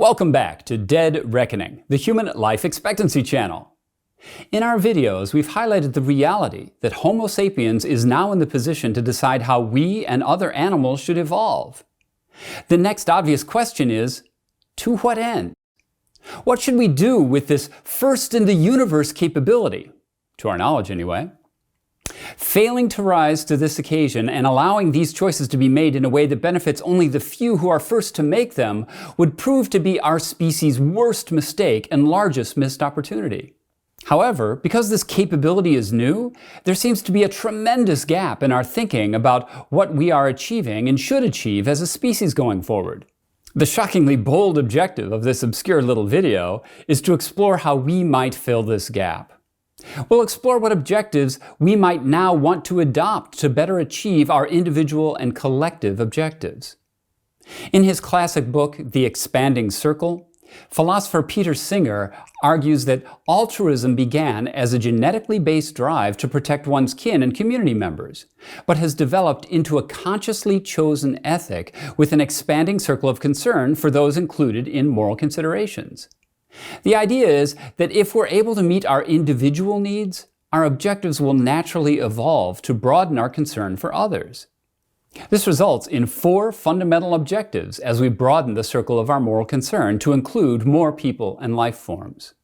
Welcome back to Dead Reckoning, the Human Life Expectancy channel. In our videos, we've highlighted the reality that Homo sapiens is now in the position to decide how we and other animals should evolve. The next obvious question is, to what end? What should we do with this first-in-the-universe capability? To our knowledge, anyway. Failing to rise to this occasion and allowing these choices to be made in a way that benefits only the few who are first to make them would prove to be our species' worst mistake and largest missed opportunity. However, because this capability is new, there seems to be a tremendous gap in our thinking about what we are achieving and should achieve as a species going forward. The shockingly bold objective of this obscure little video is to explore how we might fill this gap. We'll explore what objectives we might now want to adopt to better achieve our individual and collective objectives. In his classic book, The Expanding Circle, philosopher Peter Singer argues that altruism began as a genetically based drive to protect one's kin and community members, but has developed into a consciously chosen ethic with an expanding circle of concern for those included in moral considerations. The idea is that if we're able to meet our individual needs, our objectives will naturally evolve to broaden our concern for others. This results in 4 fundamental objectives as we broaden the circle of our moral concern to include more people and life forms.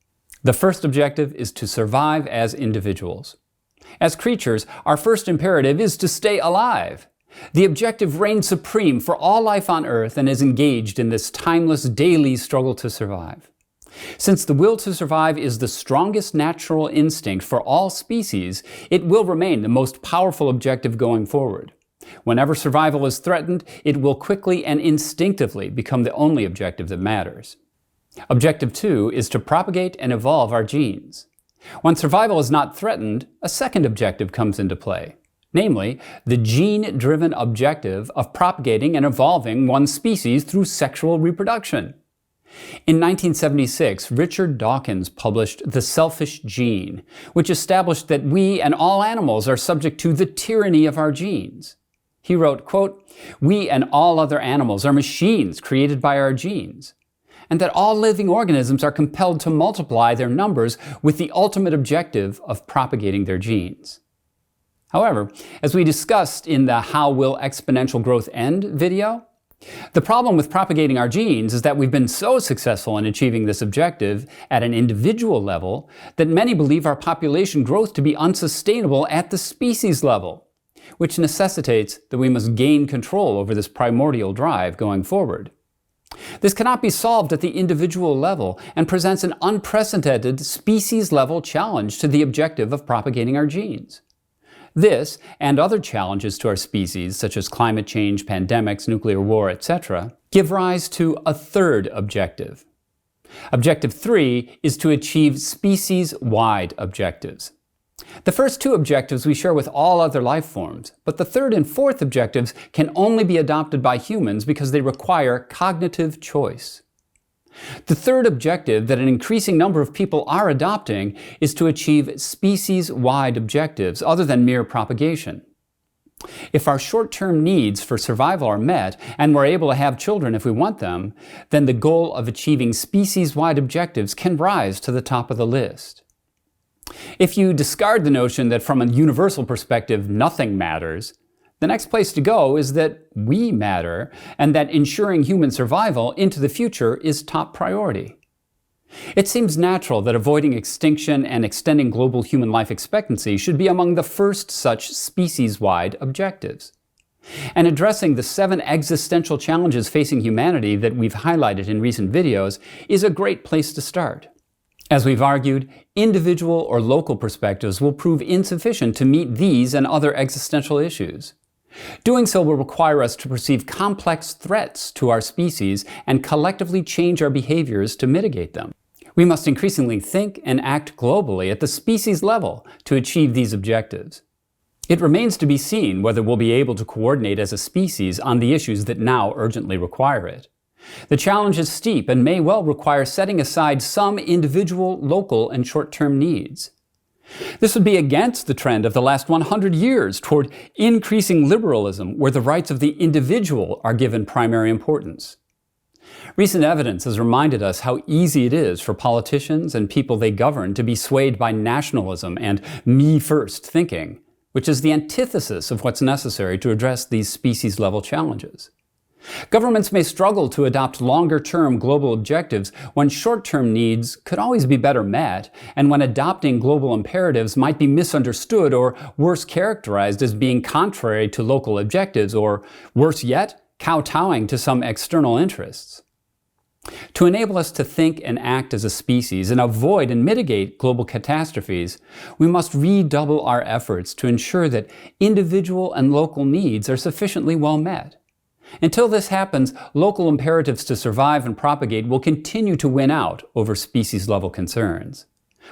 The first objective is to survive as individuals. As creatures, our first imperative is to stay alive. The objective reigns supreme for all life on Earth and is engaged in this timeless daily struggle to survive. Since the will to survive is the strongest natural instinct for all species, it will remain the most powerful objective going forward. Whenever survival is threatened, it will quickly and instinctively become the only objective that matters. Objective 2 is to propagate and evolve our genes. When survival is not threatened, a second objective comes into play, namely, the gene-driven objective of propagating and evolving one species through sexual reproduction. In 1976, Richard Dawkins published The Selfish Gene, which established that we and all animals are subject to the tyranny of our genes. He wrote, quote, "We and all other animals are machines created by our genes, and that all living organisms are compelled to multiply their numbers with the ultimate objective of propagating their genes." However, as we discussed in the How Will Exponential Growth End video, the problem with propagating our genes is that we've been so successful in achieving this objective at an individual level that many believe our population growth to be unsustainable at the species level, which necessitates that we must gain control over this primordial drive going forward. This cannot be solved at the individual level and presents an unprecedented species-level challenge to the objective of propagating our genes. This, and other challenges to our species, such as climate change, pandemics, nuclear war, etc., give rise to a third objective. Objective 3 is to achieve species-wide objectives. The first 2 objectives we share with all other life forms, but the third and fourth objectives can only be adopted by humans because they require cognitive choice. The third objective that an increasing number of people are adopting is to achieve species-wide objectives other than mere propagation. If our short-term needs for survival are met and we're able to have children if we want them, then the goal of achieving species-wide objectives can rise to the top of the list. If you discard the notion that from a universal perspective nothing matters, the next place to go is that we matter and that ensuring human survival into the future is top priority. It seems natural that avoiding extinction and extending global human life expectancy should be among the first such species-wide objectives. And addressing the 7 existential challenges facing humanity that we've highlighted in recent videos is a great place to start. As we've argued, individual or local perspectives will prove insufficient to meet these and other existential issues. Doing so will require us to perceive complex threats to our species and collectively change our behaviors to mitigate them. We must increasingly think and act globally at the species level to achieve these objectives. It remains to be seen whether we'll be able to coordinate as a species on the issues that now urgently require it. The challenge is steep and may well require setting aside some individual, local, and short-term needs. This would be against the trend of the last 100 years toward increasing liberalism, where the rights of the individual are given primary importance. Recent evidence has reminded us how easy it is for politicians and people they govern to be swayed by nationalism and me-first thinking, which is the antithesis of what's necessary to address these species-level challenges. Governments may struggle to adopt longer-term global objectives when short-term needs could always be better met, and when adopting global imperatives might be misunderstood or worse characterized as being contrary to local objectives, or worse yet, kowtowing to some external interests. To enable us to think and act as a species and avoid and mitigate global catastrophes, we must redouble our efforts to ensure that individual and local needs are sufficiently well met. Until this happens, local imperatives to survive and propagate will continue to win out over species-level concerns.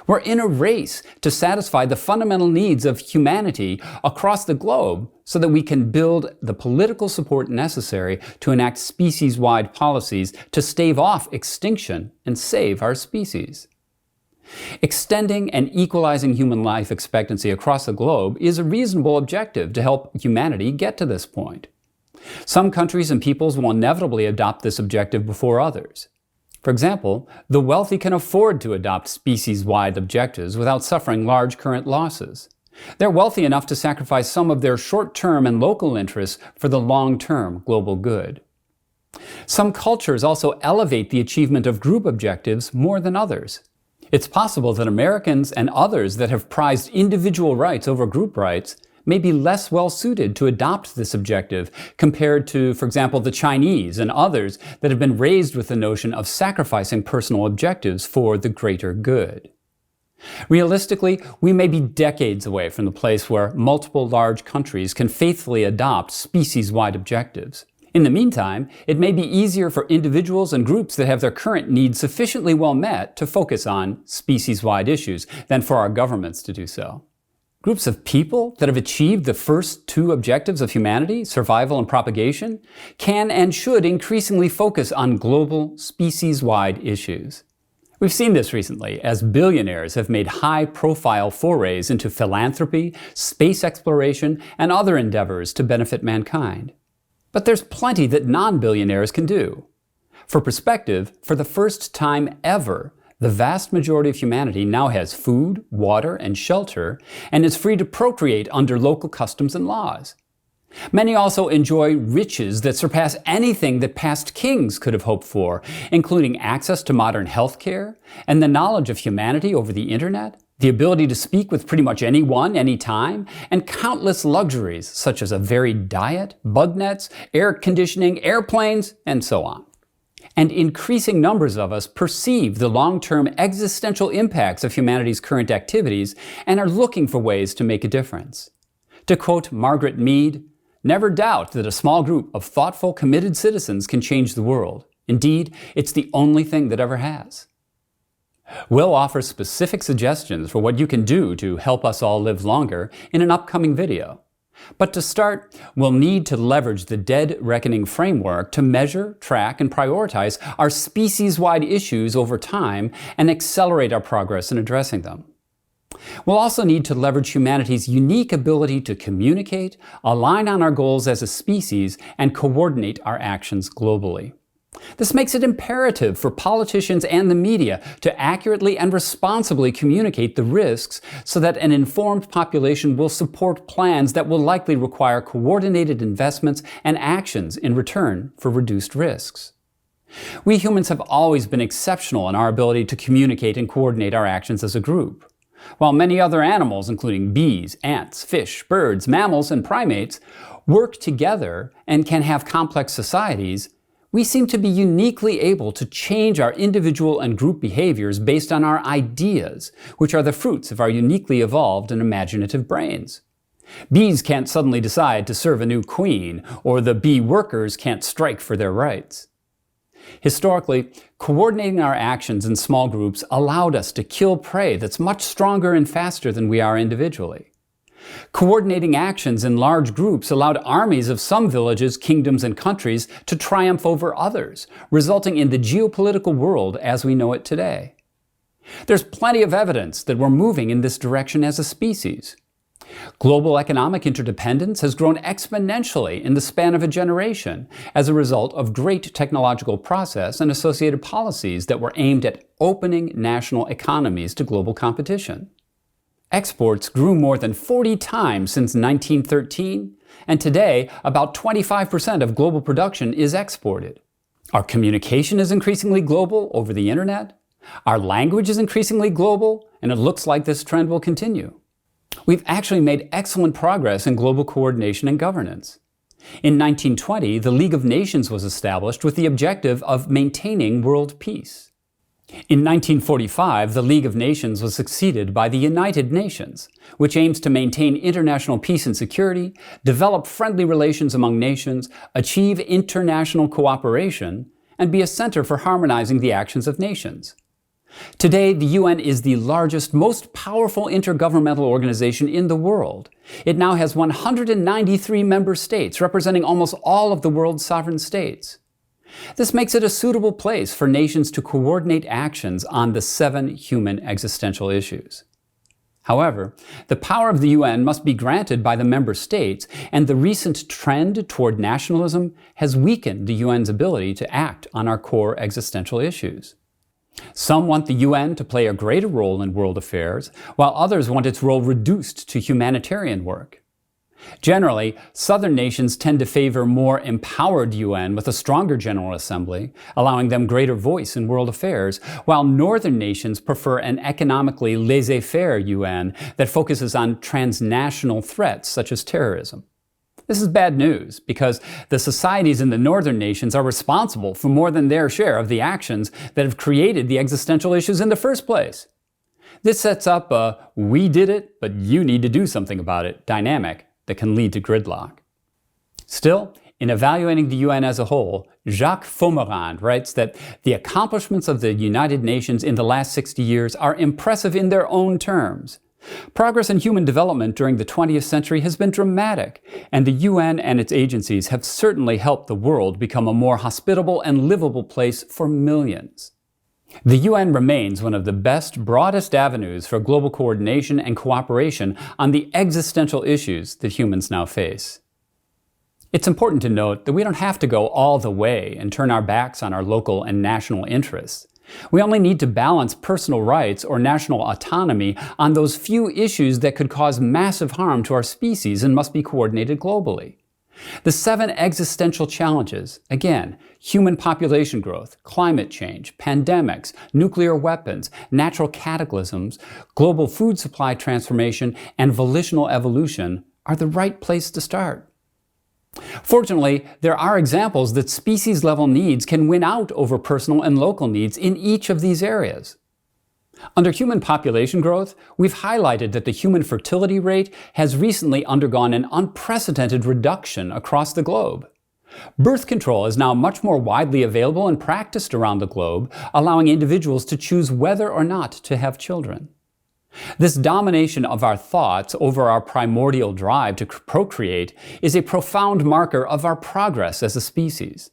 We're in a race to satisfy the fundamental needs of humanity across the globe so that we can build the political support necessary to enact species-wide policies to stave off extinction and save our species. Extending and equalizing human life expectancy across the globe is a reasonable objective to help humanity get to this point. Some countries and peoples will inevitably adopt this objective before others. For example, the wealthy can afford to adopt species-wide objectives without suffering large current losses. They're wealthy enough to sacrifice some of their short-term and local interests for the long-term global good. Some cultures also elevate the achievement of group objectives more than others. It's possible that Americans and others that have prized individual rights over group rights may be less well suited to adopt this objective compared to, for example, the Chinese and others that have been raised with the notion of sacrificing personal objectives for the greater good. Realistically, we may be decades away from the place where multiple large countries can faithfully adopt species-wide objectives. In the meantime, it may be easier for individuals and groups that have their current needs sufficiently well met to focus on species-wide issues than for our governments to do so. Groups of people that have achieved the first two objectives of humanity, survival and propagation, can and should increasingly focus on global, species-wide issues. We've seen this recently as billionaires have made high-profile forays into philanthropy, space exploration, and other endeavors to benefit mankind. But there's plenty that non-billionaires can do. For perspective, for the first time ever, the vast majority of humanity now has food, water, and shelter, and is free to procreate under local customs and laws. Many also enjoy riches that surpass anything that past kings could have hoped for, including access to modern healthcare, and the knowledge of humanity over the internet, the ability to speak with pretty much anyone, anytime, and countless luxuries such as a varied diet, bug nets, air conditioning, airplanes, and so on. And increasing numbers of us perceive the long-term existential impacts of humanity's current activities and are looking for ways to make a difference. To quote Margaret Mead, "Never doubt that a small group of thoughtful, committed citizens can change the world. Indeed, it's the only thing that ever has." We'll offer specific suggestions for what you can do to help us all live longer in an upcoming video. But to start, we'll need to leverage the dead reckoning framework to measure, track, and prioritize our species-wide issues over time and accelerate our progress in addressing them. We'll also need to leverage humanity's unique ability to communicate, align on our goals as a species, and coordinate our actions globally. This makes it imperative for politicians and the media to accurately and responsibly communicate the risks so that an informed population will support plans that will likely require coordinated investments and actions in return for reduced risks. We humans have always been exceptional in our ability to communicate and coordinate our actions as a group. While many other animals, including bees, ants, fish, birds, mammals, and primates, work together and can have complex societies, we seem to be uniquely able to change our individual and group behaviors based on our ideas, which are the fruits of our uniquely evolved and imaginative brains. Bees can't suddenly decide to serve a new queen, or the bee workers can't strike for their rights. Historically, coordinating our actions in small groups allowed us to kill prey that's much stronger and faster than we are individually. Coordinating actions in large groups allowed armies of some villages, kingdoms, and countries to triumph over others, resulting in the geopolitical world as we know it today. There's plenty of evidence that we're moving in this direction as a species. Global economic interdependence has grown exponentially in the span of a generation as a result of great technological process and associated policies that were aimed at opening national economies to global competition. Exports grew more than 40 times since 1913, and today about 25% of global production is exported. Our communication is increasingly global over the internet. Our language is increasingly global, and it looks like this trend will continue. We've actually made excellent progress in global coordination and governance. In 1920, the League of Nations was established with the objective of maintaining world peace. In 1945, the League of Nations was succeeded by the United Nations, which aims to maintain international peace and security, develop friendly relations among nations, achieve international cooperation, and be a center for harmonizing the actions of nations. Today, the UN is the largest, most powerful intergovernmental organization in the world. It now has 193 member states, representing almost all of the world's sovereign states. This makes it a suitable place for nations to coordinate actions on the 7 human existential issues. However, the power of the UN must be granted by the member states, and the recent trend toward nationalism has weakened the UN's ability to act on our core existential issues. Some want the UN to play a greater role in world affairs, while others want its role reduced to humanitarian work. Generally, southern nations tend to favor more empowered UN with a stronger General Assembly, allowing them greater voice in world affairs, while northern nations prefer an economically laissez-faire UN that focuses on transnational threats such as terrorism. This is bad news because the societies in the northern nations are responsible for more than their share of the actions that have created the existential issues in the first place. This sets up a "we did it, but you need to do something about it" dynamic that can lead to gridlock. Still, in evaluating the UN as a whole, Jacques Fomerand writes that the accomplishments of the United Nations in the last 60 years are impressive in their own terms. Progress in human development during the 20th century has been dramatic, and the UN and its agencies have certainly helped the world become a more hospitable and livable place for millions. The UN remains one of the best, broadest avenues for global coordination and cooperation on the existential issues that humans now face. It's important to note that we don't have to go all the way and turn our backs on our local and national interests. We only need to balance personal rights or national autonomy on those few issues that could cause massive harm to our species and must be coordinated globally. The 7 existential challenges, again, human population growth, climate change, pandemics, nuclear weapons, natural cataclysms, global food supply transformation, and volitional evolution, are the right place to start. Fortunately, there are examples that species-level needs can win out over personal and local needs in each of these areas. Under human population growth, we've highlighted that the human fertility rate has recently undergone an unprecedented reduction across the globe. Birth control is now much more widely available and practiced around the globe, allowing individuals to choose whether or not to have children. This domination of our thoughts over our primordial drive to procreate is a profound marker of our progress as a species.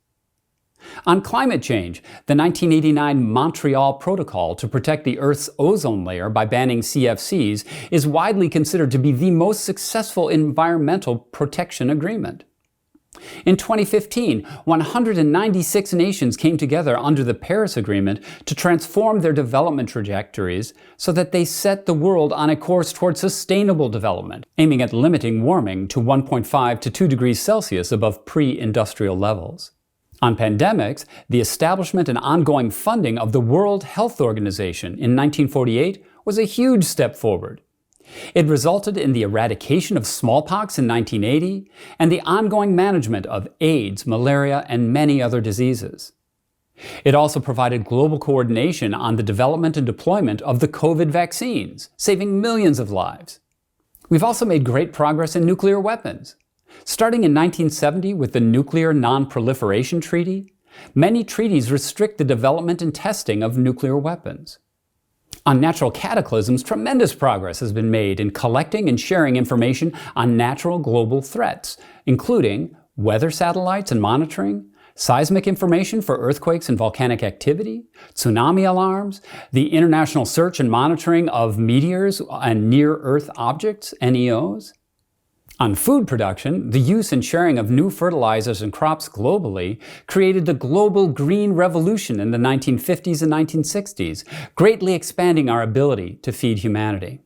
On climate change, the 1989 Montreal Protocol to protect the Earth's ozone layer by banning CFCs is widely considered to be the most successful environmental protection agreement. In 2015, 196 nations came together under the Paris Agreement to transform their development trajectories so that they set the world on a course toward sustainable development, aiming at limiting warming to 1.5 to 2 degrees Celsius above pre-industrial levels. On pandemics, the establishment and ongoing funding of the World Health Organization in 1948 was a huge step forward. It resulted in the eradication of smallpox in 1980 and the ongoing management of AIDS, malaria, and many other diseases. It also provided global coordination on the development and deployment of the COVID vaccines, saving millions of lives. We've also made great progress in nuclear weapons. Starting in 1970 with the Nuclear Non-Proliferation Treaty, many treaties restrict the development and testing of nuclear weapons. On natural cataclysms, tremendous progress has been made in collecting and sharing information on natural global threats, including weather satellites and monitoring, seismic information for earthquakes and volcanic activity, tsunami alarms, the international search and monitoring of meteors and near-Earth objects, NEOs. On food production, the use and sharing of new fertilizers and crops globally created the global green revolution in the 1950s and 1960s, greatly expanding our ability to feed humanity.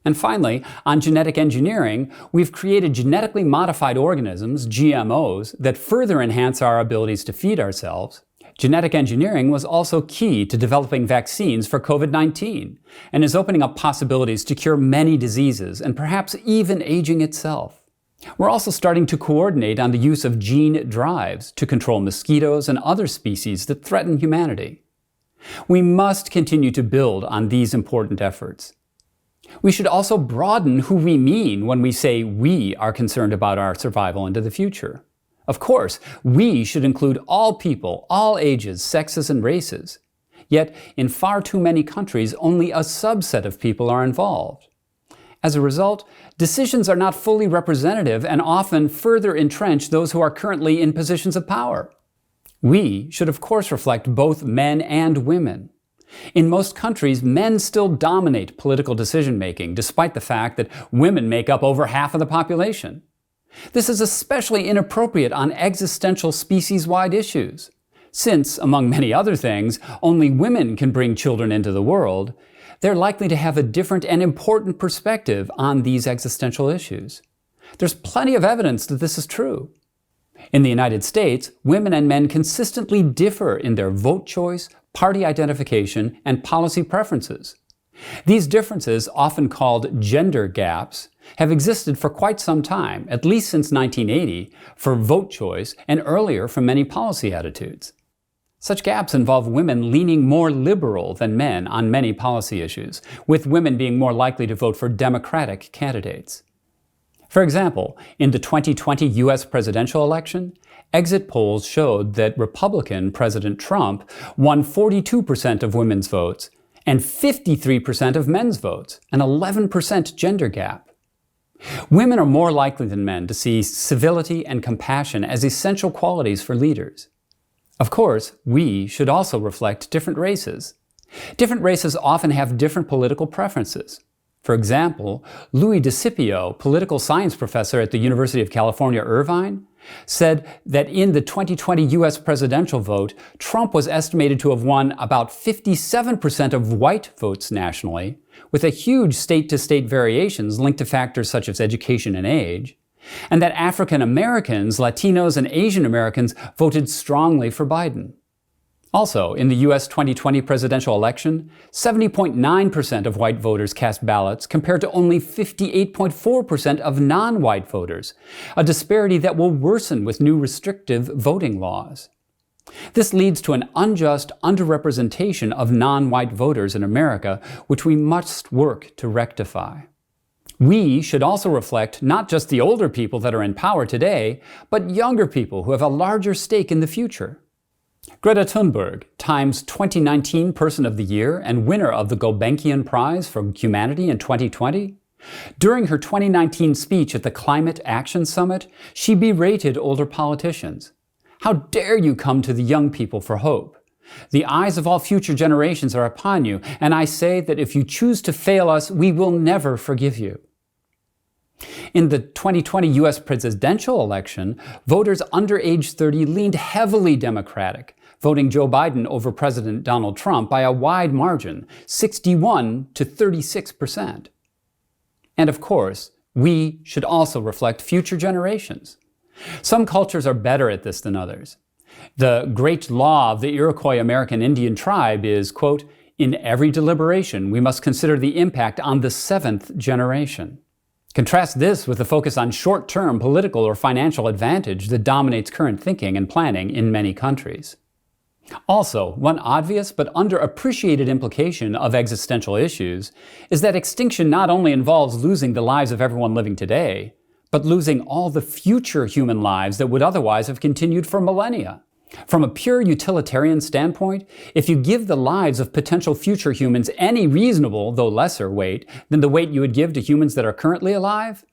And finally, on genetic engineering, we've created genetically modified organisms, GMOs, that further enhance our abilities to feed ourselves. Genetic engineering was also key to developing vaccines for COVID-19 and is opening up possibilities to cure many diseases and perhaps even aging itself. We're also starting to coordinate on the use of gene drives to control mosquitoes and other species that threaten humanity. We must continue to build on these important efforts. We should also broaden who we mean when we say we are concerned about our survival into the future. Of course, we should include all people, all ages, sexes, and races. Yet, in far too many countries, only a subset of people are involved. As a result, decisions are not fully representative and often further entrench those who are currently in positions of power. We should of course reflect both men and women. In most countries, men still dominate political decision-making, despite the fact that women make up over half of the population. This is especially inappropriate on existential species-wide issues. Since, among many other things, only women can bring children into the world, they're likely to have a different and important perspective on these existential issues. There's plenty of evidence that this is true. In the United States, women and men consistently differ in their vote choice, party identification, and policy preferences. These differences, often called gender gaps, have existed for quite some time, at least since 1980, for vote choice and earlier for many policy attitudes. Such gaps involve women leaning more liberal than men on many policy issues, with women being more likely to vote for Democratic candidates. For example, in the 2020 U.S. presidential election, exit polls showed that Republican President Trump won 42% of women's votes and 53% of men's votes, an 11% gender gap. Women are more likely than men to see civility and compassion as essential qualities for leaders. Of course, we should also reflect different races. Different races often have different political preferences. For example, Louis DeCipio, political science professor at the University of California, Irvine, said that in the 2020 U.S. presidential vote, Trump was estimated to have won about 57% of white votes nationally, with a huge state-to-state variations linked to factors such as education and age, and that African Americans, Latinos, and Asian Americans voted strongly for Biden. Also, in the U.S. 2020 presidential election, 70.9% of white voters cast ballots compared to only 58.4% of non-white voters, a disparity that will worsen with new restrictive voting laws. This leads to an unjust underrepresentation of non-white voters in America, which we must work to rectify. We should also reflect not just the older people that are in power today, but younger people who have a larger stake in the future. Greta Thunberg, Time's 2019 Person of the Year and winner of the Gulbenkian Prize for Humanity in 2020, during her 2019 speech at the Climate Action Summit, she berated older politicians. "How dare you come to the young people for hope? The eyes of all future generations are upon you, and I say that if you choose to fail us, we will never forgive you." In the 2020 U.S. presidential election, voters under age 30 leaned heavily Democratic, voting Joe Biden over President Donald Trump by a wide margin, 61 to 36%. And of course, we should also reflect future generations. Some cultures are better at this than others. The great law of the Iroquois American Indian tribe is, quote, "In every deliberation, we must consider the impact on the seventh generation." Contrast this with the focus on short-term political or financial advantage that dominates current thinking and planning in many countries. Also, one obvious but underappreciated implication of existential issues is that extinction not only involves losing the lives of everyone living today, but losing all the future human lives that would otherwise have continued for millennia. From a pure utilitarian standpoint, if you give the lives of potential future humans any reasonable, though lesser, weight than the weight you would give to humans that are currently alive,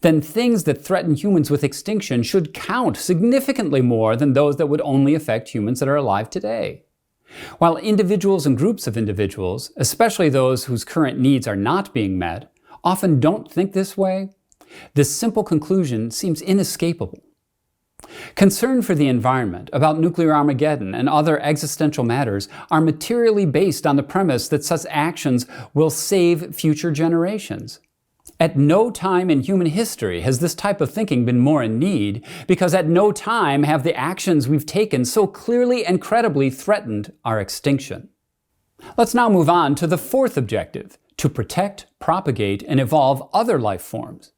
then things that threaten humans with extinction should count significantly more than those that would only affect humans that are alive today. While individuals and groups of individuals, especially those whose current needs are not being met, often don't think this way, this simple conclusion seems inescapable. Concern for the environment, about nuclear Armageddon, and other existential matters are materially based on the premise that such actions will save future generations. At no time in human history has this type of thinking been more in need, because at no time have the actions we've taken so clearly and credibly threatened our extinction. Let's now move on to the fourth objective, to protect, propagate, and evolve other life forms.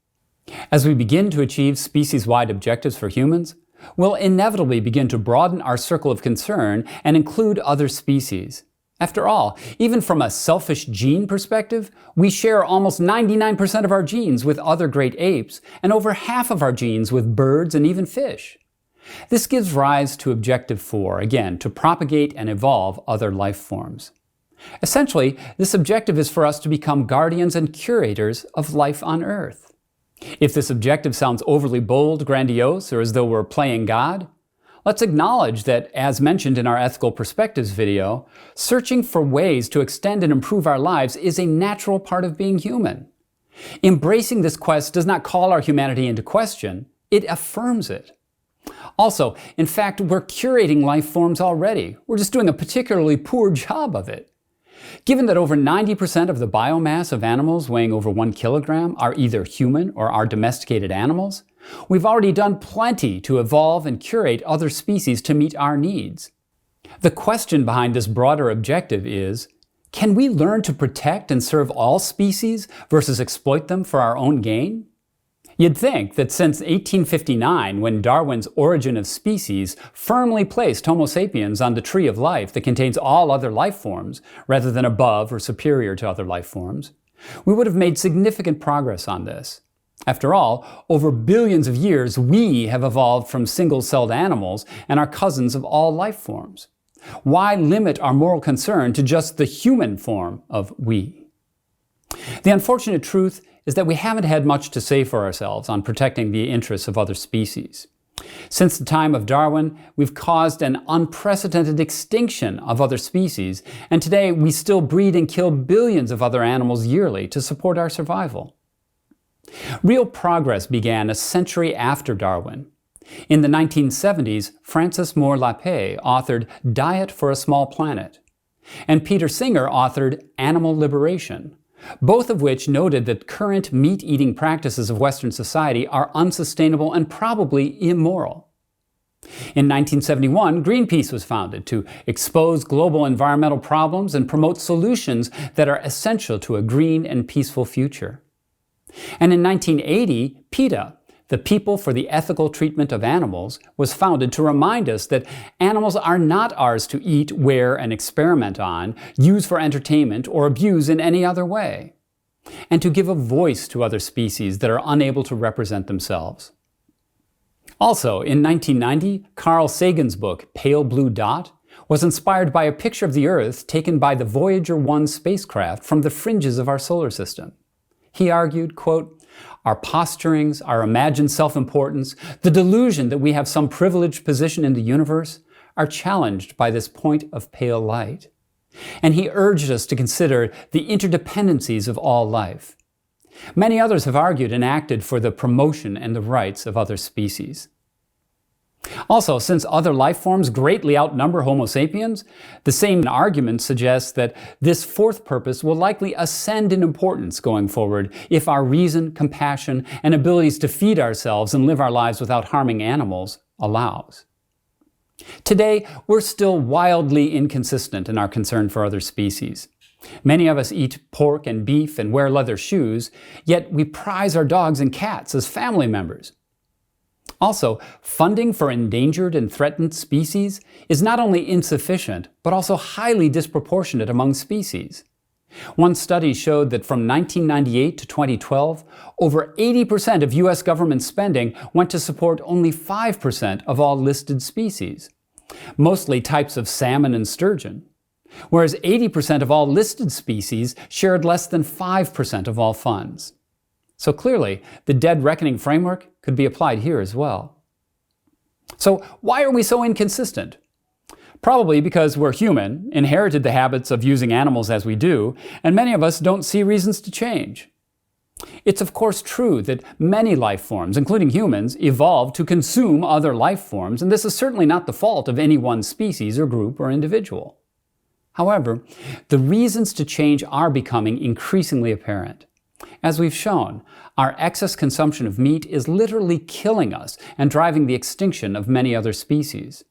As we begin to achieve species-wide objectives for humans, we'll inevitably begin to broaden our circle of concern and include other species. After all, even from a selfish gene perspective, we share almost 99% of our genes with other great apes, and over half of our genes with birds and even fish. This gives rise to Objective 4, again, to propagate and evolve other life forms. Essentially, this objective is for us to become guardians and curators of life on Earth. If this objective sounds overly bold, grandiose, or as though we're playing God, let's acknowledge that, as mentioned in our Ethical Perspectives video, searching for ways to extend and improve our lives is a natural part of being human. Embracing this quest does not call our humanity into question, it affirms it. Also, in fact, we're curating life forms already. We're just doing a particularly poor job of it. Given that over 90% of the biomass of animals weighing over 1 kilogram are either human or are domesticated animals, we've already done plenty to evolve and curate other species to meet our needs. The question behind this broader objective is, can we learn to protect and serve all species versus exploit them for our own gain? You'd think that since 1859, when Darwin's Origin of Species firmly placed Homo sapiens on the tree of life that contains all other life forms, rather than above or superior to other life forms, we would have made significant progress on this. After all, over billions of years, we have evolved from single-celled animals and are cousins of all life forms. Why limit our moral concern to just the human form of we? The unfortunate truth is that we haven't had much to say for ourselves on protecting the interests of other species. Since the time of Darwin, we've caused an unprecedented extinction of other species, and today we still breed and kill billions of other animals yearly to support our survival. Real progress began a century after Darwin. In the 1970s, Francis Moore Lappé authored Diet for a Small Planet, and Peter Singer authored Animal Liberation, both of which noted that current meat-eating practices of Western society are unsustainable and probably immoral. In 1971, Greenpeace was founded to expose global environmental problems and promote solutions that are essential to a green and peaceful future. And in 1980, PETA, the People for the Ethical Treatment of Animals, was founded to remind us that animals are not ours to eat, wear, and experiment on, use for entertainment, or abuse in any other way, and to give a voice to other species that are unable to represent themselves. Also, in 1990, Carl Sagan's book, Pale Blue Dot, was inspired by a picture of the Earth taken by the Voyager 1 spacecraft from the fringes of our solar system. He argued, quote, "Our posturings, our imagined self-importance, the delusion that we have some privileged position in the universe are challenged by this point of pale light." And he urged us to consider the interdependencies of all life. Many others have argued and acted for the promotion and the rights of other species. Also, since other life forms greatly outnumber Homo sapiens, the same argument suggests that this fourth purpose will likely ascend in importance going forward if our reason, compassion, and abilities to feed ourselves and live our lives without harming animals allows. Today, we're still wildly inconsistent in our concern for other species. Many of us eat pork and beef and wear leather shoes, yet we prize our dogs and cats as family members. Also, funding for endangered and threatened species is not only insufficient, but also highly disproportionate among species. One study showed that from 1998 to 2012, over 80% of U.S. government spending went to support only 5% of all listed species, mostly types of salmon and sturgeon, whereas 80% of all listed species shared less than 5% of all funds. So clearly, the dead reckoning framework could be applied here as well. So why are we so inconsistent? Probably because we're human, inherited the habits of using animals as we do, and many of us don't see reasons to change. It's of course true that many life forms, including humans, evolved to consume other life forms, and this is certainly not the fault of any one species or group or individual. However, the reasons to change are becoming increasingly apparent. As we've shown, our excess consumption of meat is literally killing us and driving the extinction of many other species.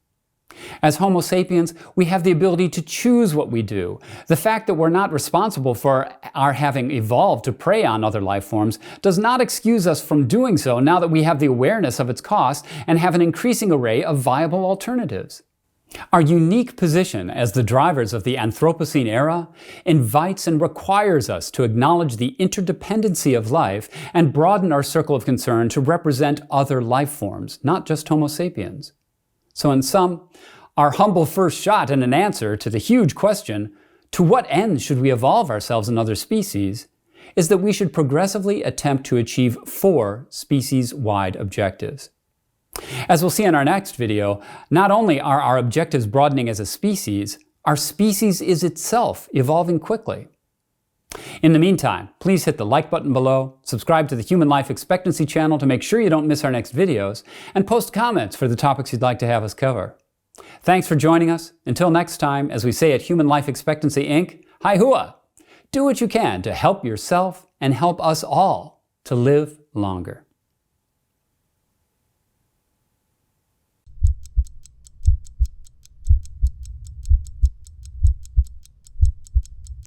As Homo sapiens, we have the ability to choose what we do. The fact that we're not responsible for our having evolved to prey on other life forms does not excuse us from doing so now that we have the awareness of its cost and have an increasing array of viable alternatives. Our unique position as the drivers of the Anthropocene era invites and requires us to acknowledge the interdependency of life and broaden our circle of concern to represent other life forms, not just Homo sapiens. So in sum, our humble first shot and an answer to the huge question, to what end should we evolve ourselves and other species, is that we should progressively attempt to achieve 4 species-wide objectives. As we'll see in our next video, not only are our objectives broadening as a species, our species is itself evolving quickly. In the meantime, please hit the like button below, subscribe to the Human Life Expectancy channel to make sure you don't miss our next videos, and post comments for the topics you'd like to have us cover. Thanks for joining us. Until next time, as we say at Human Life Expectancy Inc., Hi Hua! Do what you can to help yourself and help us all to live longer.